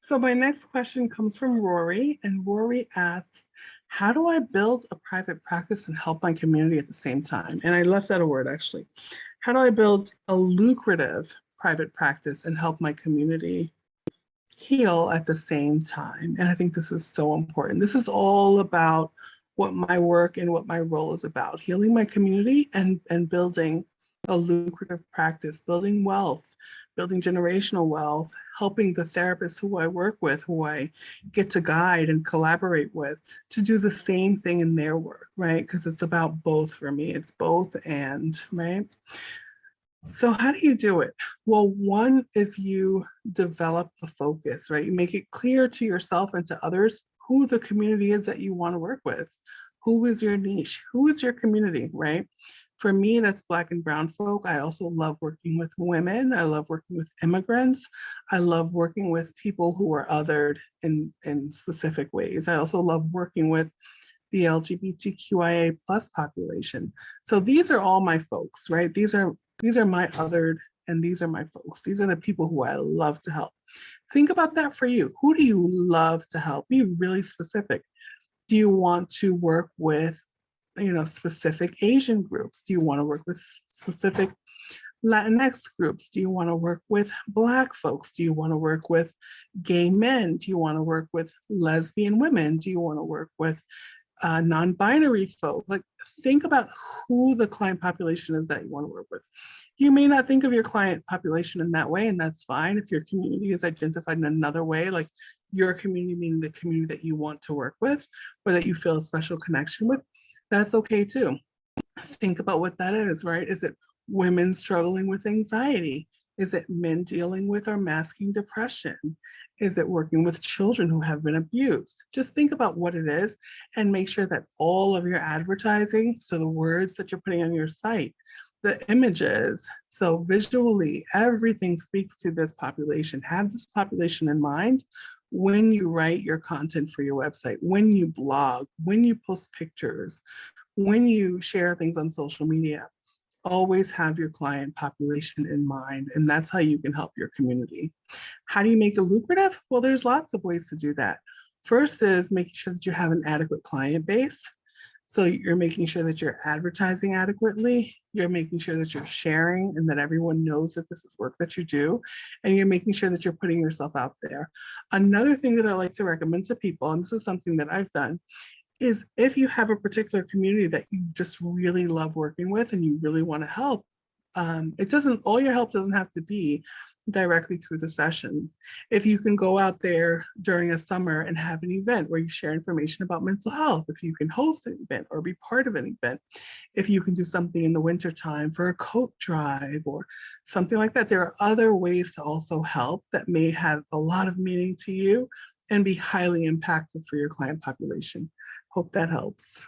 So my next question comes from Rory, and Rory asks, how do I build a private practice and help my community at the same time? And I left out a word actually. How do I build a lucrative private practice and help my community heal at the same time? And I think this is so important. This is all about what my work and what my role is about, healing my community and building a lucrative practice, building wealth, building generational wealth, helping the therapists who I work with, who I get to guide and collaborate with, to do the same thing in their work, right? Because it's about both for me. It's both and, right? So how do you do it? Well, one is you develop the focus, right? You make it clear to yourself and to others who the community is that you want to work with. Who is your niche? Who is your community, right? For me, that's Black and Brown folk. I also love working with women. I love working with immigrants. I love working with people who are othered in specific ways. I also love working with the LGBTQIA plus population. So these are all my folks, right? These are my othered and these are my folks. These are the people who I love to help. Think about that for you. Who do you love to help? Be really specific. Do you want to work with, specific Asian groups? Do you want to work with specific Latinx groups? Do you want to work with Black folks? Do you want to work with gay men? Do you want to work with lesbian women? Do you want to work with non-binary folk? Like, think about who the client population is that you want to work with. You may not think of your client population in that way, and that's fine. If your community is identified in another way, like your community meaning the community that you want to work with or that you feel a special connection with, that's okay too. Think about what that is, right? Is it women struggling with anxiety? Is it men dealing with or masking depression? Is it working with children who have been abused? Just think about what it is and make sure that all of your advertising, so the words that you're putting on your site, the images, so visually, everything speaks to this population. Have this population in mind when you write your content for your website, when you blog, when you post pictures, when you share things on social media. Always have your client population in mind, and that's how you can help your community. How do you make it lucrative? Well, there's lots of ways to do that. First is making sure that you have an adequate client base. So you're making sure that you're advertising adequately, you're making sure that you're sharing and that everyone knows that this is work that you do, and you're making sure that you're putting yourself out there. Another thing that I like to recommend to people, and this is something that I've done, is if you have a particular community that you just really love working with and you really want to help, all your help doesn't have to be directly through the sessions. If you can go out there during a summer and have an event where you share information about mental health, if you can host an event or be part of an event, if you can do something in the wintertime for a coat drive or something like that, there are other ways to also help that may have a lot of meaning to you and be highly impactful for your client population. Hope that helps.